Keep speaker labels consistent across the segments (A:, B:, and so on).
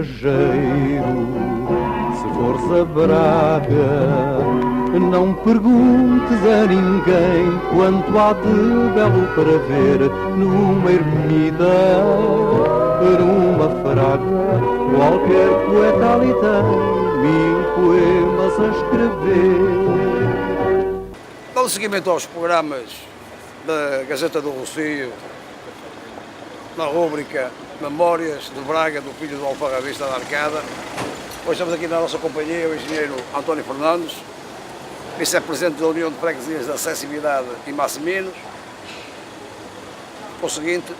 A: viajeiro, se fores a Braga, não perguntes a ninguém quanto há de belo para ver numa ermida, numa fraga. Qualquer poeta ali tem 1000 poemas a escrever.
B: Dando seguimento aos programas da Gazeta do Rocio, na rúbrica Memórias de Braga, do filho do alfarrabista da Arcada. Hoje estamos aqui na nossa companhia o engenheiro António Fernandes, vice-presidente da União de Freguesias de Acessibilidade e Massiminos. O seguinte,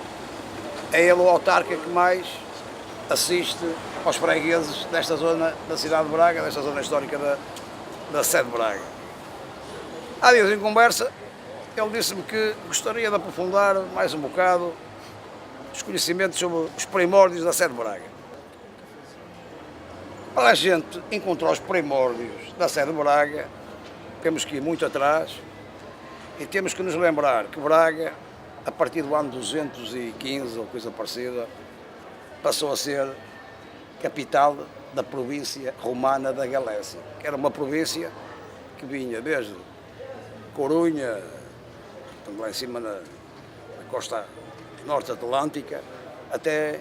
B: é ele o autarca que mais assiste aos fregueses desta zona da cidade de Braga, desta zona histórica da sede de Braga. Há dias em conversa, ele disse-me que gostaria de aprofundar mais um bocado os conhecimentos sobre os primórdios da sede de Braga. Para a gente encontrar os primórdios da sede de Braga, temos que ir muito atrás e temos que nos lembrar que Braga, a partir do ano 215 ou coisa parecida, passou a ser capital da província romana da Galécia, que era uma província que vinha desde Corunha, lá em cima na costa norte atlântica, até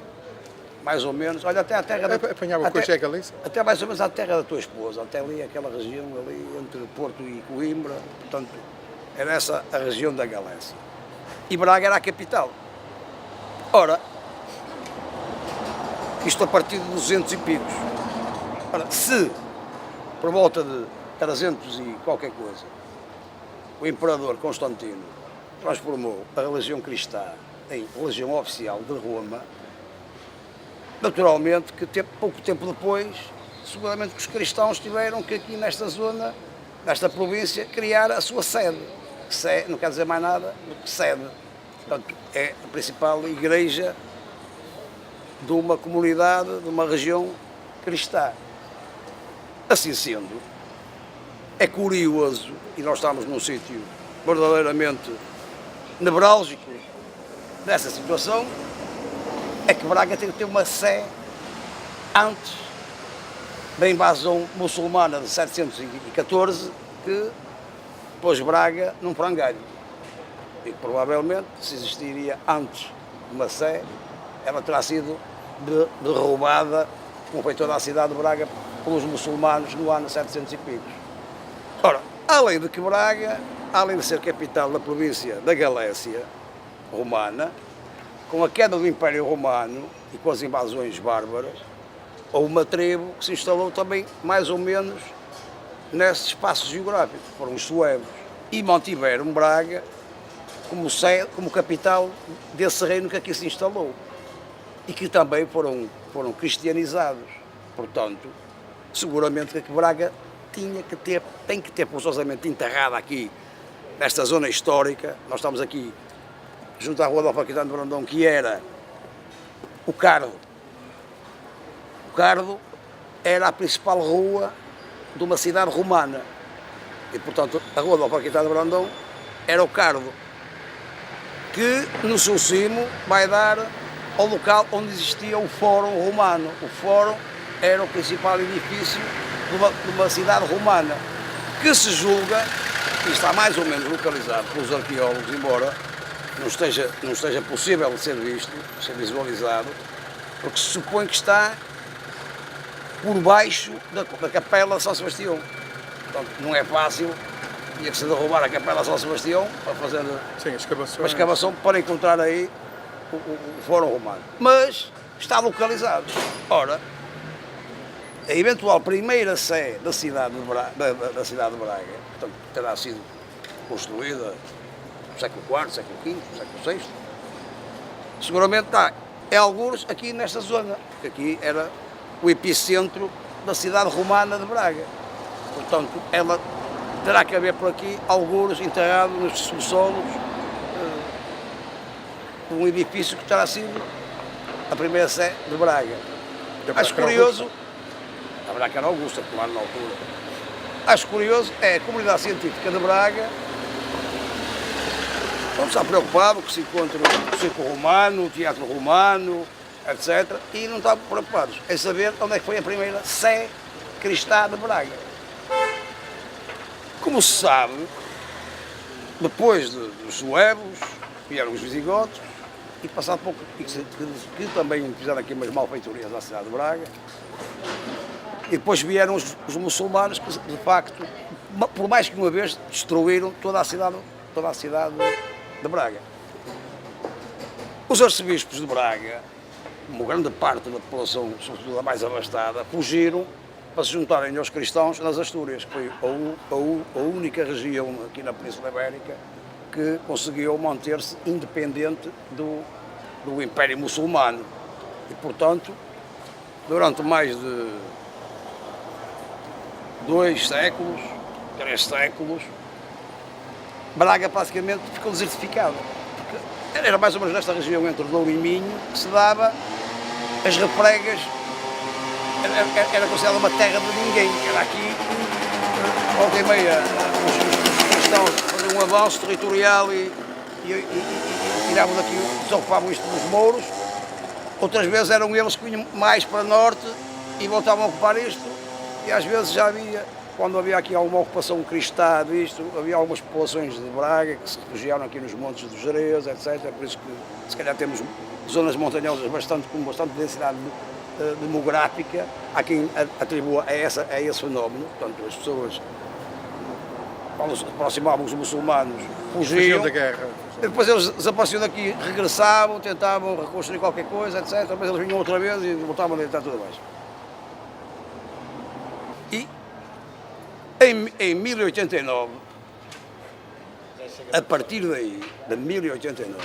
B: mais ou menos, olha, até a terra da...
C: Apanhava com a Galícia?
B: Até mais ou menos à terra da tua esposa, até ali, aquela região ali entre Porto e Coimbra, portanto, era essa a região da Galécia. E Braga era a capital. Ora, isto a partir de 200 e picos. Ora, se por volta de 300 e qualquer coisa, o imperador Constantino transformou a religião cristã em religião oficial de Roma, naturalmente que pouco tempo depois, seguramente que os cristãos tiveram que aqui nesta zona, nesta província, criar a sua sede. Não quer dizer mais nada do que sede. Portanto, é a principal igreja de uma comunidade, de uma região cristã. Assim sendo, é curioso, e nós estamos num sítio verdadeiramente nevrálgico dessa situação, é que Braga tem que ter uma sé antes da invasão muçulmana de 714, que pôs Braga num frangalho. E provavelmente, se existiria antes de uma sé, ela terá sido derrubada, como foi toda a cidade de Braga, pelos muçulmanos no ano 700 e picos. Ora, além de que Braga, além de ser capital da província da Galécia romana, com a queda do Império Romano e com as invasões bárbaras, houve uma tribo que se instalou também mais ou menos nesse espaço geográfico, foram os suevos, e mantiveram Braga como capital desse reino que aqui se instalou, e que também foram cristianizados. Portanto, seguramente que aqui Braga tem que ter forçosamente enterrada aqui, nesta zona histórica. Nós estamos aqui junto à rua do Alfaquitano de Brandão, que era o Cardo. O Cardo era a principal rua de uma cidade romana. E, portanto, a rua do Alfaquitano de Brandão era o Cardo, que no seu cimo vai dar ao local onde existia o Fórum Romano. O Fórum era o principal edifício de uma cidade romana, que se julga, e está mais ou menos localizado pelos arqueólogos, embora não esteja possível de ser visto, de ser visualizado, porque se supõe que está por baixo da Capela de São Sebastião. Portanto, não é fácil, tinha que se derrubar a Capela de São Sebastião para fazer uma escavação para encontrar aí o Fórum Romano. Mas está localizado. Ora, a eventual primeira sé da cidade de Braga, portanto, terá sido construída no século IV, século V, século VI, seguramente está em algures aqui nesta zona, porque aqui era o epicentro da cidade romana de Braga. Portanto, ela terá que haver por aqui algures enterrados nos subsolos, um edifício que terá sido a primeira sé de Braga. Acho curioso, a Braga era Augusta, claro, na altura. Acho curioso é a comunidade científica de Braga não está preocupado que se encontre o circo romano, o teatro romano, etc. E não estavam preocupados em saber onde é que foi a primeira sé cristã de Braga. Como se sabe, depois dos suevos, vieram os visigodos, e passado pouco, que também fizeram aqui umas malfeitorias à cidade de Braga, e depois vieram os muçulmanos que, de facto, por mais que uma vez, destruíram toda a cidade de Braga. Os arcebispos de Braga, uma grande parte da população, sobretudo a mais abastada, fugiram para se juntarem aos cristãos nas Astúrias, que foi a única região aqui na Península Ibérica que conseguiu manter-se independente do Império Muçulmano. E, portanto, durante mais de 2 séculos, 3 séculos, Braga praticamente ficou desertificada. Era mais ou menos nesta região entre Douro e Minho que se dava as refregas, era considerada uma terra de ninguém, que era aqui, volta e meia, os cristãos faziam um avanço territorial e tiravam daqui, desocupavam isto dos mouros. Outras vezes eram eles que vinham mais para norte e voltavam a ocupar isto, e às vezes já havia, quando havia aqui alguma ocupação cristã disto, havia algumas populações de Braga que se refugiaram aqui nos montes dos Jerez, etc. Por isso que se calhar temos zonas montanhosas com bastante densidade demográfica. Há quem atribua a esse fenómeno. Portanto, as pessoas, quando se aproximavam os muçulmanos, fugiam
C: da guerra.
B: Depois eles desapareciam daqui, regressavam, tentavam reconstruir qualquer coisa, etc. Mas eles vinham outra vez e voltavam a deitar tudo abaixo. E em 1089, a partir daí, de 1089,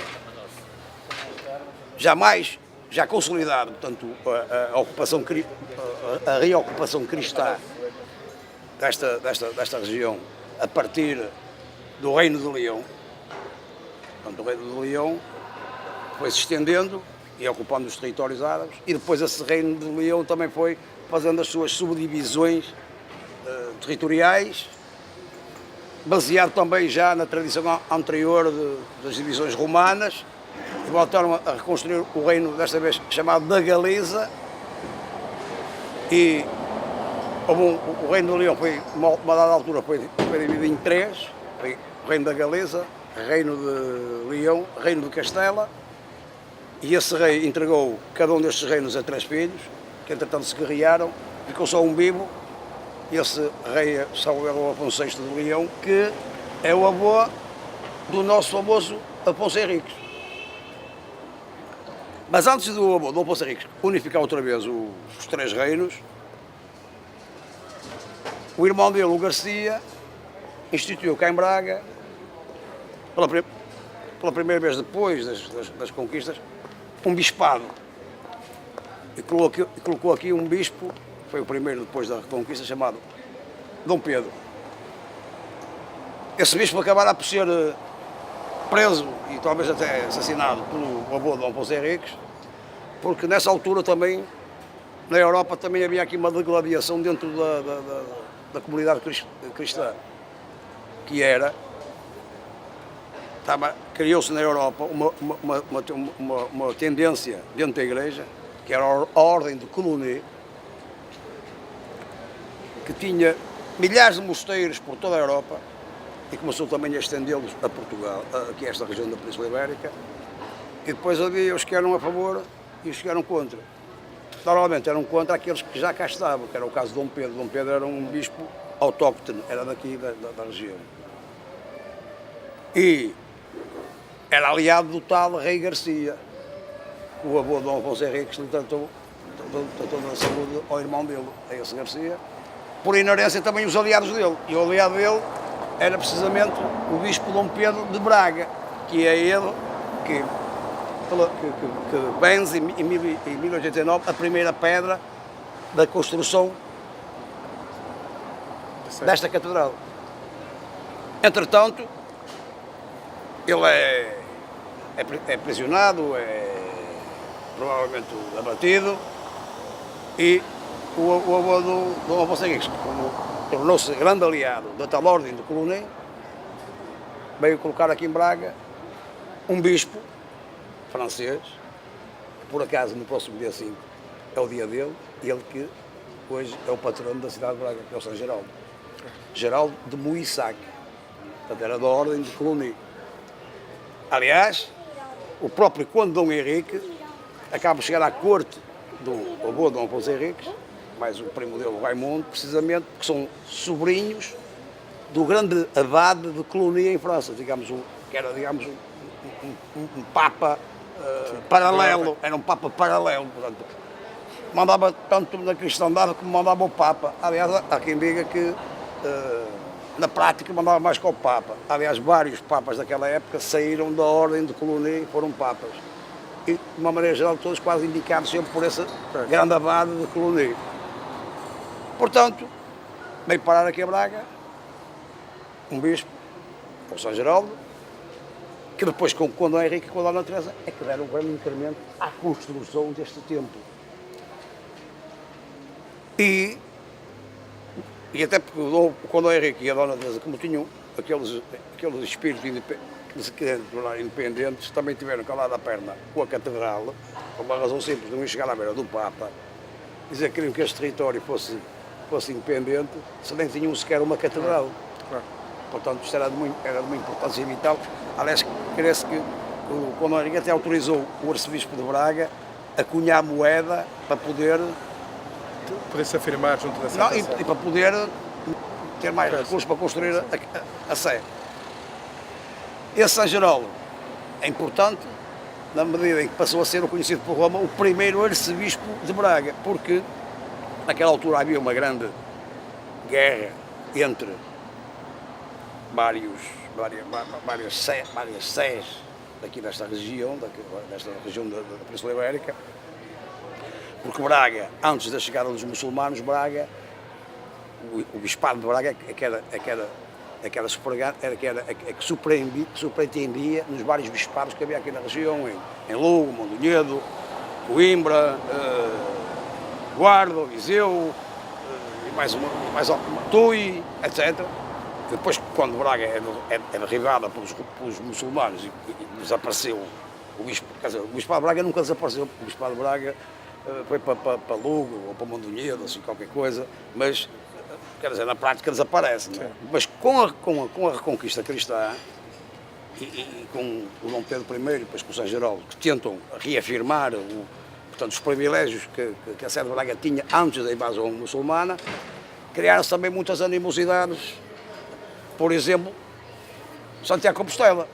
B: já consolidado, portanto, a reocupação cristã desta região, a partir do Reino de Leão. Portanto, o Reino de Leão foi se estendendo e ocupando os territórios árabes, e depois esse Reino de Leão também foi fazendo as suas subdivisões territoriais, baseado também já na tradição anterior das divisões romanas, e voltaram a reconstruir o reino, desta vez chamado da Galiza, e o Reino de Leão foi, uma dada altura, foi dividido em 3, foi o Reino da Galiza, Reino de Leão, Reino de Castela, e esse rei entregou cada um destes reinos a 3 filhos, que entretanto se guerrearam, ficou só um vivo. Esse rei é o Afonso VI de Leão, que é o avô do nosso famoso Afonso Henriques. Mas antes do avô do Afonso Henriques unificar outra vez os 3 reinos, o irmão dele, o Garcia, instituiu cá em Braga, pela primeira vez depois das conquistas, um bispado. E colocou aqui um bispo, foi o primeiro depois da Reconquista, chamado Dom Pedro. Esse bispo acabará por ser preso e talvez até assassinado pelo avô de Dom Afonso Henriques, porque nessa altura também, na Europa, também havia aqui uma degladiação dentro da comunidade cristã, que era, criou-se na Europa uma tendência dentro da Igreja, que era a Ordem de Colônia, que tinha milhares de mosteiros por toda a Europa e começou também a estendê-los a Portugal, aqui a esta região da Península Ibérica, e depois havia os que eram a favor e os que eram contra. Normalmente eram contra aqueles que já cá estavam, que era o caso de Dom Pedro. Dom Pedro era um bispo autóctone, era daqui da região. E era aliado do tal Rei Garcia, o avô de Dom Afonso Henriques lhe tratou da saúde ao irmão dele, a esse Garcia, por inerência também os aliados dele. E o aliado dele era precisamente o bispo Dom Pedro de Braga, que é ele que benze em 1089 a primeira pedra da construção desta catedral. Entretanto, ele é prisionado, é provavelmente abatido, e o avô do Dom Afonso Henriques, como tornou-se grande aliado da tal ordem de Colônia, veio colocar aqui em Braga um bispo francês, por acaso no próximo dia 5 é o dia dele, ele que hoje é o patrono da cidade de Braga, que é o São Geraldo. Geraldo de Moissac, portanto era da ordem de Cluny. Aliás, o próprio Conde Dom Henrique acaba de chegar à corte do avô de Dom Afonso Henriques, mais o primo dele, o Raimundo, precisamente porque são sobrinhos do grande abade de Cluny em França, digamos, que era digamos, um papa paralelo, era um papa paralelo, portanto, mandava tanto na cristandade como mandava o papa. Aliás, há quem diga que na prática mandava mais que o papa. Aliás, vários papas daquela época saíram da ordem de Cluny e foram papas. E, de uma maneira geral, todos quase indicados sempre por esse grande abade de Cluny. Portanto, veio parar aqui a Braga um bispo, o São Geraldo, que depois com o Dom Henrique e com a Dona Teresa é que deram um grande incremento à construção deste templo. E até porque o Dom Henrique e a Dona Teresa, como tinham aqueles espíritos independentes, também tiveram que lá da perna com a catedral, por uma razão simples, não ia chegar à beira do Papa, dizer que queriam que este território fosse independente, se nem tinham sequer uma catedral. Portanto, isto era de uma importância vital. Aliás, parece que o Dom Henrique até autorizou o arcebispo de Braga a cunhar moeda para poder
C: se afirmar junto da Santa Sé.
B: E para poder ter mais recursos para construir a Sé. Esse São Geraldo é importante na medida em que passou a ser reconhecido por Roma o primeiro arcebispo de Braga, porque naquela altura havia uma grande guerra entre várias sés daqui desta região, da Península Ibérica, porque Braga, antes da chegada dos muçulmanos, Braga, o bispado de Braga é que superentendia nos vários bispados que havia aqui na região, em Lugo, Mondoñedo, Coimbra, Guarda, Viseu, e mais Tui, etc. Depois, quando Braga é derribada pelos muçulmanos e desapareceu o bispo, quer dizer, o bispado de Braga nunca desapareceu, o bispado de Braga foi para Lugo ou para Mondoñedo, assim, qualquer coisa, mas, quer dizer, na prática desaparece. Não é? Mas com a reconquista cristã e com o Dom Pedro I e depois com o São Geraldo, que tentam reafirmar portanto, os privilégios que a Sé de Braga tinha antes da invasão muçulmana, criaram-se também muitas animosidades. Por exemplo, Santiago de Compostela.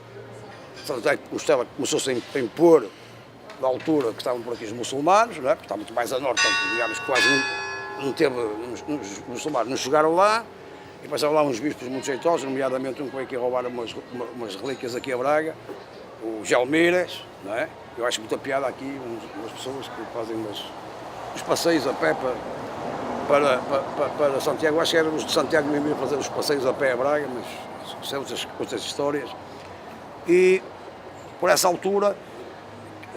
B: Santiago de Compostela começou-se a impor da altura que estavam por aqui os muçulmanos, não é? Porque está muito mais a norte, portanto, digamos que quase não teve, os muçulmanos não chegaram lá, e passavam lá uns bispos muito jeitosos, nomeadamente um que veio aqui roubar umas relíquias aqui a Braga, o Gelmeiras, não é? Eu acho muita piada aqui, umas pessoas que fazem os passeios a pé para Santiago. Eu acho que eram os de Santiago que iam fazer os passeios a pé a Braga, mas são outras histórias. E por essa altura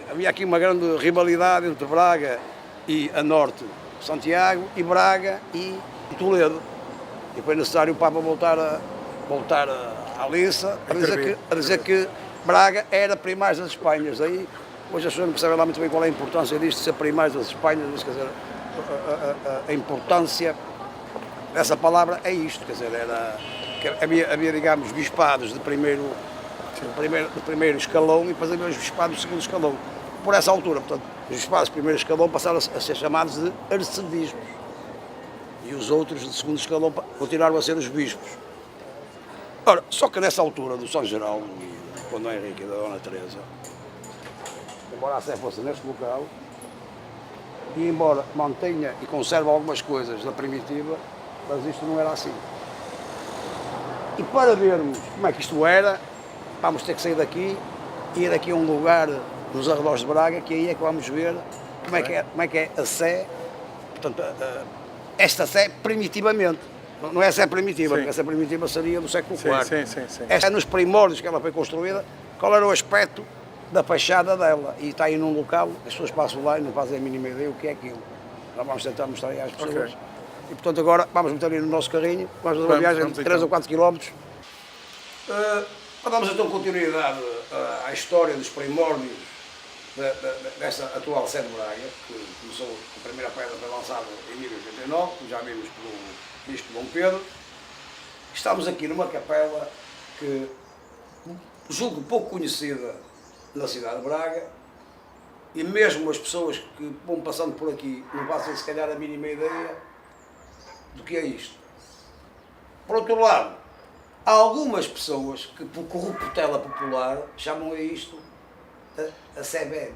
B: havia aqui uma grande rivalidade entre Braga e a norte, Santiago, e Braga e Toledo. E foi necessário o Papa voltar à liça a dizer que Braga era primaz das Espanhas. Daí, hoje as pessoas não percebem lá muito bem qual é a importância disto, de ser primaz das Espanhas, quer dizer, a importância dessa palavra é isto, quer dizer, havia digamos, bispados de primeiro escalão e depois havia os bispados de segundo escalão. Por essa altura, portanto, os bispados de primeiro escalão passaram a ser chamados de arcebispos e os outros de segundo escalão continuaram a ser os bispos. Ora, só que nessa altura do São Geraldo e do Dom Henrique e da Dona Teresa, embora a Sé fosse neste local, e embora mantenha e conserve algumas coisas da primitiva, mas isto não era assim. E para vermos como é que isto era, vamos ter que sair daqui e ir aqui a um lugar nos arredores de Braga, que aí é que vamos ver como é que é a Sé, portanto, esta Sé primitivamente. Não é a Sé primitiva, porque a Sé primitiva seria do século IV.
C: Sim.
B: Esta é nos primórdios que ela foi construída, qual era o aspecto da fachada dela, e está aí num local, as pessoas passam lá e não fazem a mínima ideia o que é aquilo. Nós vamos tentar mostrar aí às pessoas. Okay. E portanto agora vamos meter ali no nosso carrinho, vamos fazer uma viagem de 3 ou 4 quilómetros. Vamos então continuidade à história dos primórdios desta atual sede de Braga, que começou, a primeira pedra foi lançada em 1089, como já vimos pelo Bispo Dom Pedro. Estamos aqui numa capela que julgo pouco conhecida na cidade de Braga, e mesmo as pessoas que vão passando por aqui não fazem se calhar a mínima ideia do que é isto. Por outro lado, há algumas pessoas que, por corruptela popular, chamam a isto a Sé Velha.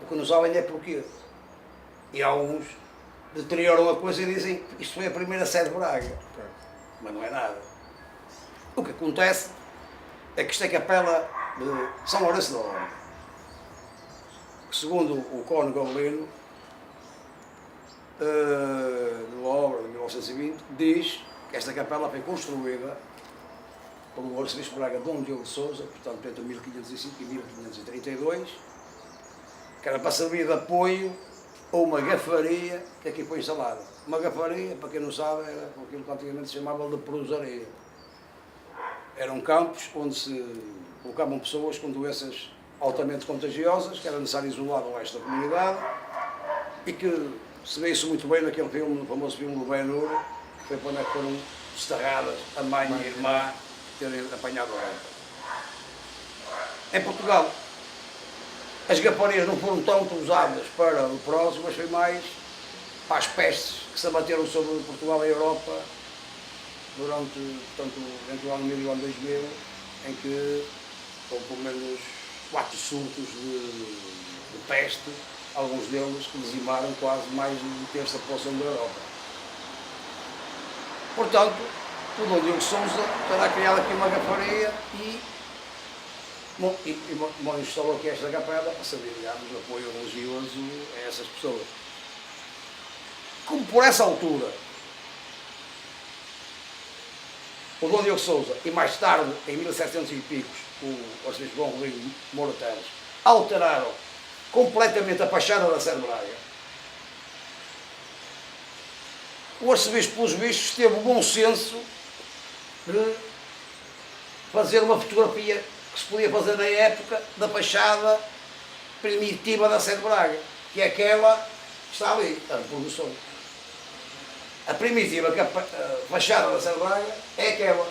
B: O que não sabem é porquê. E alguns deterioram a coisa e dizem que isto foi a primeira Sé de Braga. Mas não é nada. O que acontece é que isto é capela de São Lourenço da Ordem, que segundo o Cônego Gobelino, de obra de 1920, diz que esta capela foi construída pelo arcebispo de Braga Dom Diogo de Sousa, portanto entre 1505 e 1532, que era para servir de apoio a uma gafaria que aqui foi instalada. Uma gafaria, para quem não sabe, era aquilo que antigamente se chamava de perusaria. Eram campos onde se colocavam pessoas com doenças altamente contagiosas, que era necessário isolar o resto da comunidade, e que se vê isso muito bem naquele filme, no famoso filme do Ben-Hur, que foi quando é que foram desterradas a mãe e a irmã terem apanhado a lepra. Em Portugal, as gafarias não foram tanto usadas para o próximo, mas foi mais para as pestes que se abateram sobre Portugal e a Europa durante, portanto, entre o ano 1000 e o ano 2000, em que houve pelo menos 4 surtos de peste, alguns deles que dizimaram quase mais de um terço da população da Europa. Portanto, o Dom Diogo de Sousa terá criado aqui uma gafaria e instalou aqui esta capela para servir, digamos, de apoio religioso a essas pessoas. Como por essa altura o Dom Diogo de Sousa e mais tarde, em 1700 e picos, o arcebispo Dom Rodrigo Moura Teles alteraram completamente a fachada da Sé de Braga, o arcebispo, pelos vistos, teve o bom senso de fazer uma fotografia que se podia fazer na época da fachada primitiva da Sé de Braga, que é aquela que está ali, a reprodução. A primitiva fachada da Sé de Braga é aquela.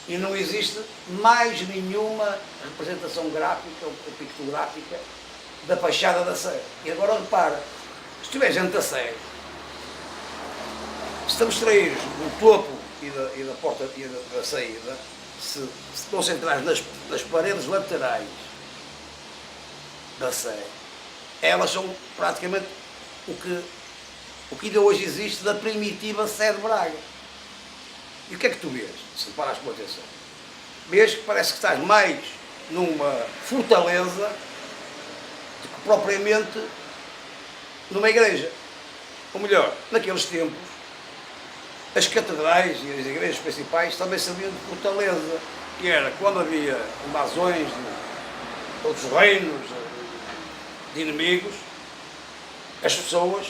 B: E não existe mais nenhuma representação gráfica ou pictográfica da fachada da Sé. E agora repara, se tiver gente da Sé, se te abstraíres do topo e da porta e da saída, se concentrares nas paredes laterais da Sé, elas são praticamente o que ainda hoje existe da primitiva Sé de Braga. E o que é que tu vês, se parares com atenção? Vês que parece que estás mais numa fortaleza do que propriamente numa igreja. Ou melhor, naqueles tempos, as catedrais e as igrejas principais também serviam de fortaleza, que era quando havia invasões de outros reinos, de inimigos, as pessoas,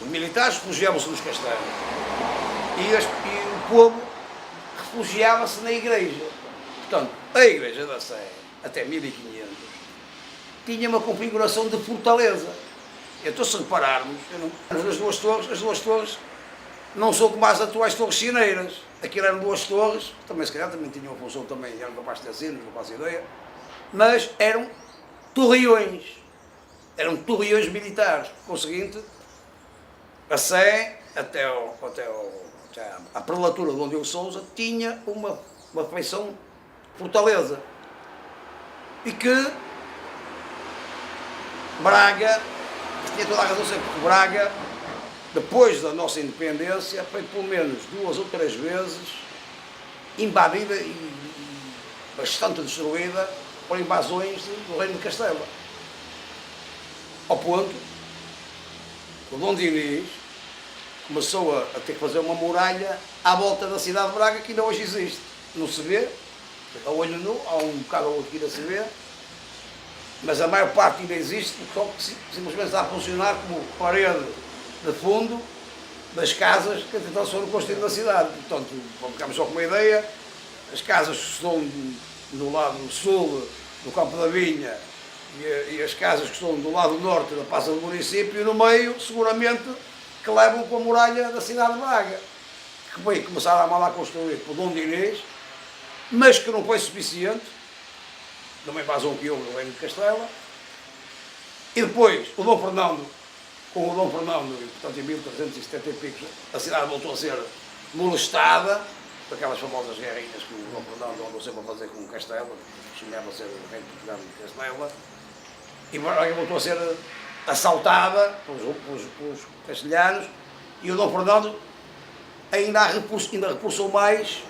B: os militares, refugiavam-se nos castelos e o povo refugiava-se na igreja. Portanto, a igreja da Sé, até 1500, tinha uma configuração de fortaleza. Então, se repararmos, as duas torres não são como as atuais torres sineiras. Aquilo eram 2 torres, também se calhar também tinham uma função, também eram capazes de ter sinos, não faço ideia, mas eram torreões militares. Conseguinte, a Sé, até a prelatura de Dom Diogo de Sousa, tinha uma feição fortaleza. E que Braga, tinha toda a razão sempre, porque Braga, depois da nossa independência, foi pelo menos 2 ou 3 vezes invadida e bastante destruída por invasões do Reino de Castela. Ao ponto que o Dom Dinis começou a ter que fazer uma muralha à volta da cidade de Braga, que ainda hoje existe. Não se vê, a olho nu, há um bocado ou outro que ainda se vê, mas a maior parte ainda existe, porque simplesmente está a funcionar como parede de fundo das casas que então foram construídas na cidade. Portanto, para ficarmos só com uma ideia, as casas que estão no lado sul do Campo da Vinha e as casas que estão do lado norte da Praça do Município, e no meio, seguramente, que levam com a muralha da cidade de Braga, que foi começar a mandar construir por Dom Dinis, mas que não foi suficiente, numa invasão que houve no Reino de Castela. E depois, o Dom Fernando, com o Dom Fernando, e portanto em 1370 e pico, a cidade voltou a ser molestada, por aquelas famosas guerrinhas que o Dom Fernando andou sempre a fazer com o Castela, que chegava a ser o rei de Portugal de Castela, e Braga voltou a ser assaltada pelos castelhanos, e o Dom Fernando ainda repulsou mais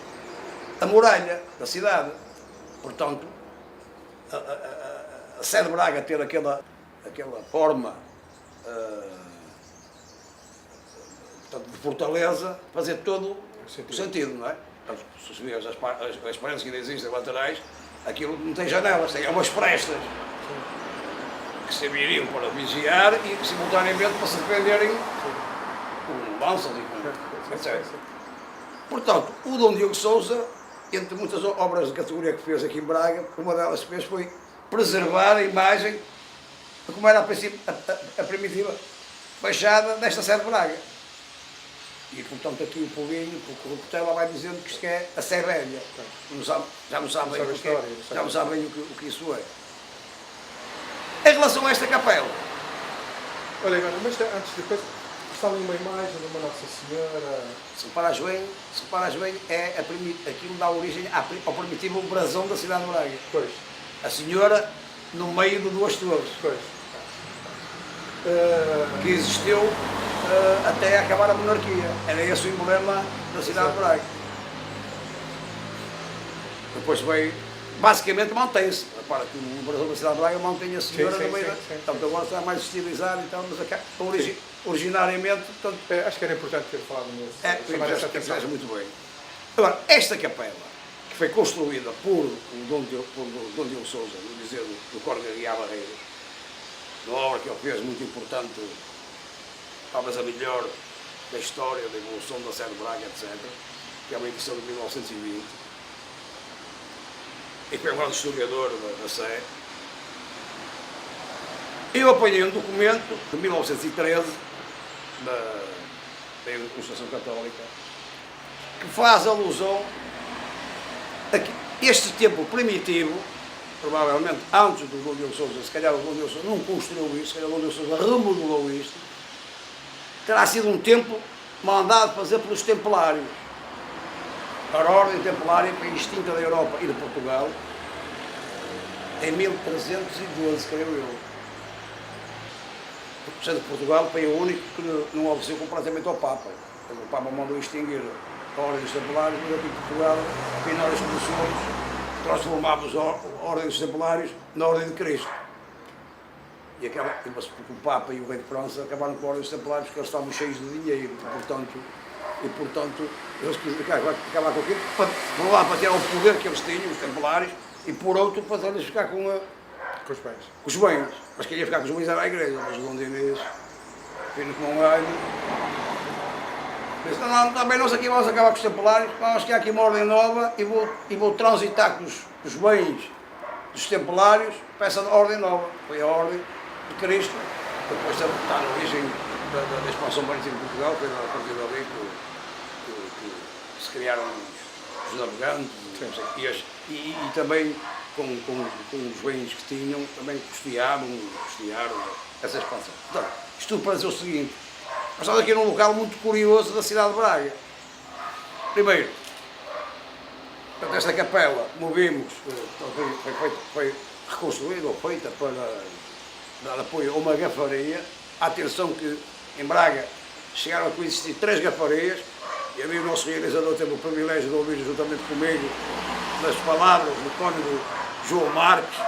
B: a muralha da cidade. Portanto, a sede de Braga ter aquela forma portanto, de fortaleza, fazer todo o sentido, não é? Se vês as paredes que ainda existem laterais, aquilo não tem janelas, tem umas frestas que serviriam para vigiar e que simultaneamente para se defenderem com lanças e com etc. Portanto, o Dom Diogo Sousa, entre muitas obras de categoria que fez aqui em Braga, uma delas que fez foi preservar a imagem de como era a primitiva fachada desta sede de Braga. E, portanto, aqui o povinho, o Corruptela vai dizendo que isto é a Sé Velha. Já não sabe bem o que isso é. Em relação a esta capela.
C: Olha, agora, mas antes, depois, está ali uma imagem de uma Nossa Senhora.
B: Se reparares bem, aquilo dá origem ao primitivo brasão da cidade de Braga.
C: Pois.
B: A Senhora no meio de duas torres.
C: Pois.
B: Que existiu até acabar a monarquia. Era esse o emblema da cidade de Braga. Depois veio, basicamente mantém-se. Repara que o brasão da cidade de Braga mantém a Senhora no meio da... Portanto, agora está mais estilizado e tal, mas originariamente... Portanto,
C: acho que era importante ter falado nisso.
B: Faz muito bem. Agora, esta capela, que foi construída por o Dom Diogo Sousa, no dizer do Córrego de Barreiros, uma obra que ele fez muito importante, talvez a melhor da história, da evolução da Sé de Braga, etc., que é uma edição de 1920, e que é um grande historiador da Sé. Eu apanhei um documento de 1913 da Constituição Católica que faz alusão a que este templo primitivo, provavelmente antes do Dom Diogo Sousa, se calhar o Dom Diogo Sousa não construiu isto, se calhar o Dom Diogo Sousa remodelou isto, terá sido um templo mandado fazer pelos templários. A ordem templária foi extinta da Europa e de Portugal em 1312, creio eu. Sendo Portugal o país único que não obedeceu completamente ao Papa. O Papa mandou extinguir a ordem dos templários, mas aqui em Portugal, afinal as comissões, transformámos a ordem dos templários na ordem de Cristo. Porque o Papa e o Rei de França acabaram com a ordem dos templários porque eles estavam cheios de dinheiro e portanto eles queriam acabar com aquilo, por um lado para tirar o poder que eles tinham, os templários, e por outro para eles ficar com os bens. Mas quem ia ficar com os bens era a igreja, mas o Dom Dinis, vindo como um galho, disse, não, também nós aqui vamos acabar com os templários, vamos criar aqui uma ordem nova e vou transitar com os bens dos templários para essa ordem nova. Foi a ordem de Cristo, depois está na origem da expansão marítima de Portugal, foi a partir dali que se criaram os navegantes e também com os bens que tinham, também custearam essa expansão. Portanto, isto tudo para dizer o seguinte, nós estamos aqui num local muito curioso da cidade de Braga. Primeiro, portanto, esta capela, como vimos, foi reconstruída ou feita para dar apoio a uma gafaria. Atenção que em Braga chegaram a coexistir 3 gafarias, e havia o nosso realizador teve o privilégio de ouvir juntamente comigo das palavras do cônego João Marques.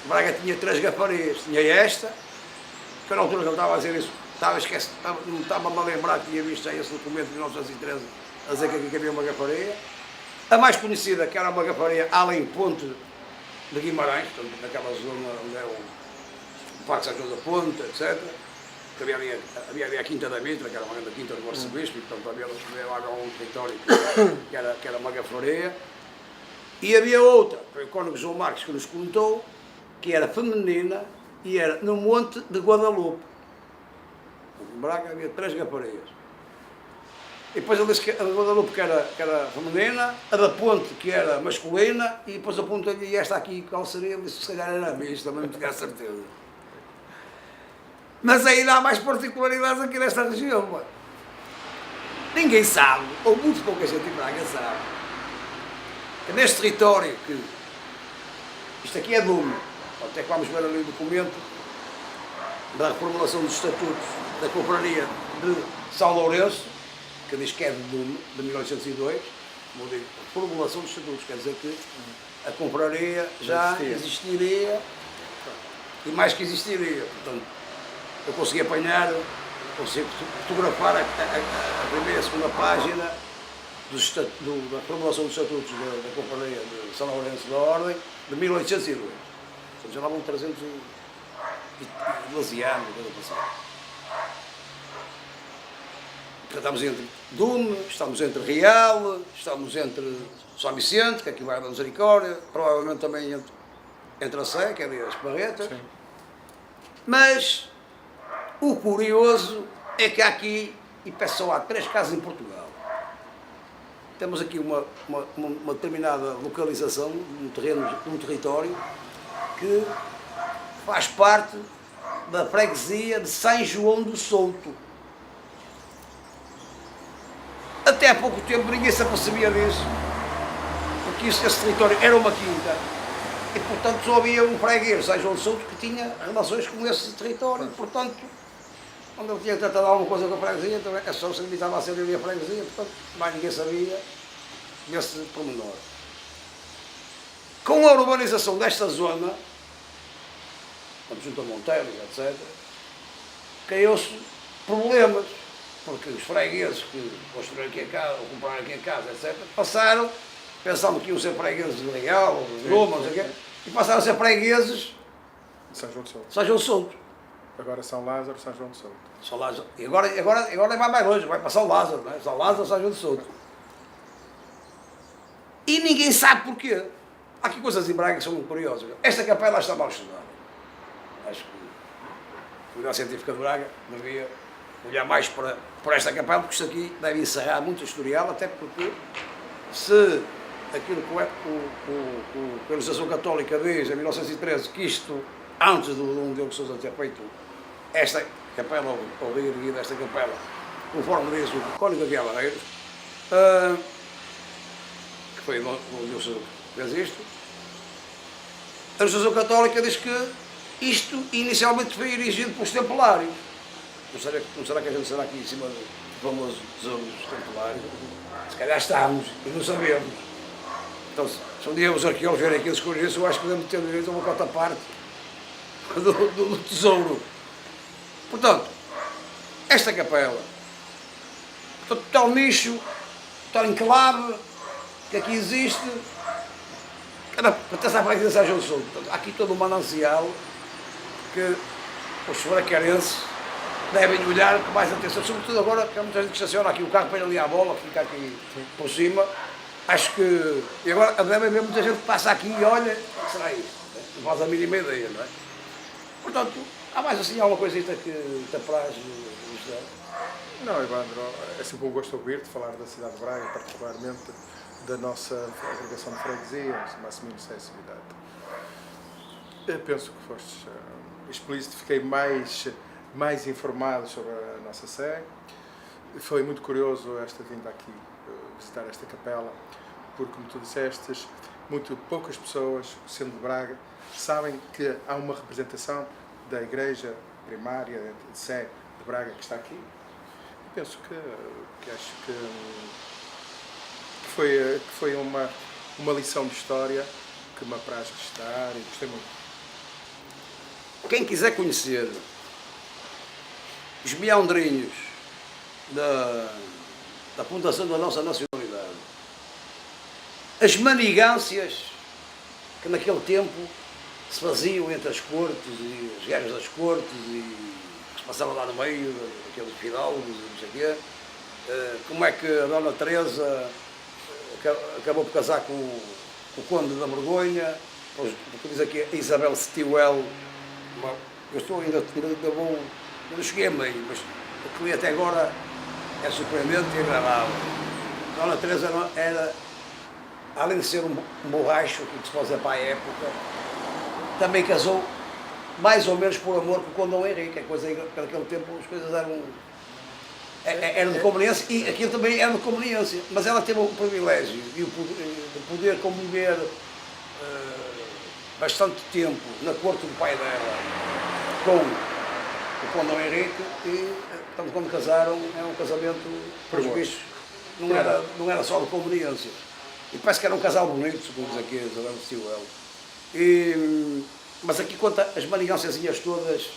B: Braga tinha 3 gafarias, tinha esta, que na altura que ele estava a dizer isso, não estava-me a lembrar que tinha visto já esse documento de 1913 a dizer que aqui havia uma gafaria. A mais conhecida, que era uma gafaria além Ponte de Guimarães, portanto, naquela zona onde é o Parque São João da Ponte, etc. Que havia ali a Quinta da Mitra, que era uma grande quinta do Arcebispo, e portanto havia lá um território que era uma gafaria. E havia outra, foi o cônego João Marques que nos contou, que era feminina e era no Monte de Guadalupe. Em Braga havia 3 raparigas. E depois ele disse que a de Guadalupe que era feminina, a da Ponte que era masculina, e depois apontou-lhe, e esta aqui qual seria? Ele disse que se calhar era misto, também não tinha a certeza. Mas ainda há mais particularidades aqui nesta região. Mano. Ninguém sabe, ou muito pouca gente em Braga sabe, que neste território, que isto aqui é Dume, até que vamos ver ali o documento da reformulação dos estatutos da Confraria de São Lourenço, que diz que é de Dume, de 1802, como digo, reformulação dos estatutos, quer dizer que a Confraria já existiria, e mais que existiria. Portanto, eu consegui apanhar, consegui fotografar a primeira e a segunda página da reformulação dos estatutos da Confraria de São Lourenço da Ordem, de 1802. Portanto, já lá vão 312 anos, coisa passada. Estamos entre Dume, estamos entre Real, estamos entre São Vicente, que aqui vai da Misericórdia, provavelmente também entre a Sé, que é ali as Barretas. Sim. Mas o curioso é que há aqui, e peço só, há 3 casos em Portugal. Temos aqui uma determinada localização, num território, que faz parte da freguesia de São João do Souto. Até há pouco tempo ninguém se apercebia disso, porque esse território era uma quinta e, portanto, só havia um freguês, São João de Souto, que tinha relações com esse território. Portanto, quando ele tinha tratado alguma coisa com a freguesia, então é só se limitava a ser ali a freguesia, portanto, mais ninguém sabia desse pormenor. Com a urbanização desta zona, junto a Monteiro, etc., criou-se problemas. Porque os fregueses que construíram aqui a casa, ou compraram aqui a casa, etc., passaram, pensando que iam ser fregueses de Real, ou de Roma, não sei o quê, e passaram a ser fregueses
C: de São João de Souto.
B: São João de Souto.
C: Agora São Lázaro, São João de Souto.
B: São Lázaro. E agora vai mais longe, vai para São Lázaro, não é? São Lázaro, São João de Souto. E ninguém sabe porquê. Há aqui coisas em Braga que são muito curiosas. Esta capela está mal estudada. Acho que a Unidade Científica de Braga devia olhar mais para esta capela, porque isto aqui deve encerrar muito o historial, até porque se aquilo que a legislação católica diz em 1913, que isto, antes do Dom Diogo Sousa ter feito esta capela, ou de erguida esta capela, conforme diz o Código de Barreiros, que foi o Dom Diogo Sousa que fez isto, a legislação católica diz que isto inicialmente foi erigido pelos Templários. Não será que a gente será aqui em cima do famoso tesouro dos Templários? Se calhar estamos e não sabemos. Então, se um dia os arqueólogos vierem aqui a descobrir isso, eu acho que devemos ter direito a uma cota parte do tesouro. Portanto, esta capela, portanto, tal nicho, tal enclave que aqui existe, pertence à freguesia de São João do Souto. Há aqui todo um manancial que os sobracarenses devem olhar com mais atenção, sobretudo agora que há muita gente que estaciona aqui o carro para ir ali à bola, que fica aqui por cima. Acho que. E agora devem haver muita gente que passa aqui e olha, o que será isto? Não faz a mínima ideia, não é? Portanto, há mais assim alguma coisita que te apraz isto?
C: Não, Evandro, é sempre um gosto ouvir-te falar da cidade de Braga, particularmente da nossa agregação de freguesias, máxima sensibilidade. Eu penso que foste explícito, fiquei mais informado sobre a nossa Sé. Foi muito curioso esta vinda aqui visitar esta capela, porque, como tu disseste, muito poucas pessoas, sendo de Braga, sabem que há uma representação da igreja primária de Sé de Braga que está aqui. Eu penso que acho que foi uma lição de história que me apraz registrar e gostei muito.
B: Quem quiser conhecer os meandrinhos da fundação da nossa nacionalidade, as manigâncias que naquele tempo se faziam entre as cortes e as guerras das cortes e que se passavam lá no meio, aqueles fidalgos e não sei o quê, como é que a Dona Teresa acabou por casar com o Conde da Borgonha, porque diz aqui a Isabel Stilwell, eu estou ainda vou, não cheguei a meio, mas o que li até agora é surpreendente e agradável. Dona Teresa era, além de ser um borracho, que se pode dizer para a época, também casou mais ou menos por amor com o Conde Dom Henrique, é coisa que naquele tempo as coisas eram de conveniência e aquilo também era de conveniência, mas ela teve o privilégio de poder conviver bastante tempo na corte do pai dela com o Conde Dom Henrique e, portanto, quando casaram, era um casamento, pelos bichos, não era só de conveniência. E parece que era um casal bonito, segundo diz aqui a Isabel Stilwell. Mas aqui conta as manigânciazinhas todas,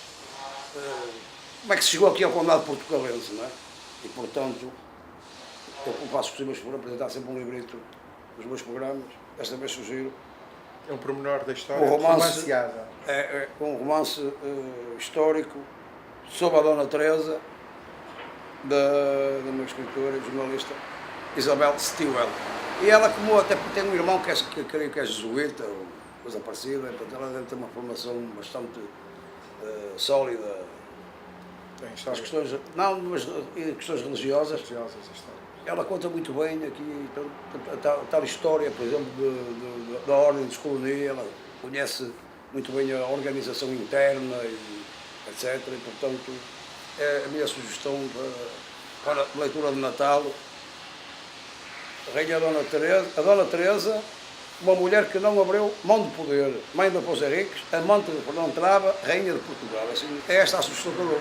B: como é que se chegou aqui ao Condado Portucalense, não é? E, portanto, eu faço possíveis por apresentar sempre um livrito dos meus programas, desta vez sugiro.
C: É um pormenor da história
B: romanceada. É um romance histórico sobre a Dona Teresa, da minha escritora e jornalista Isabel Stilwell. E ela, como até tem um irmão que creio que é jesuíta, ou coisa parecida, portanto, ela deve ter uma formação bastante sólida nas questões, não, mas em questões religiosas. Ela conta muito bem aqui a tal história, por exemplo, da Ordem dos Colonia, ela conhece muito bem a organização interna, etc. E, portanto, é a minha sugestão para a leitura de Natal. A Dona Teresa, uma mulher que não abriu mão de poder, mãe de Afonso Henriques, amante de Fernão Trava, rainha de Portugal. Assim, é esta a sugestão que eu dou.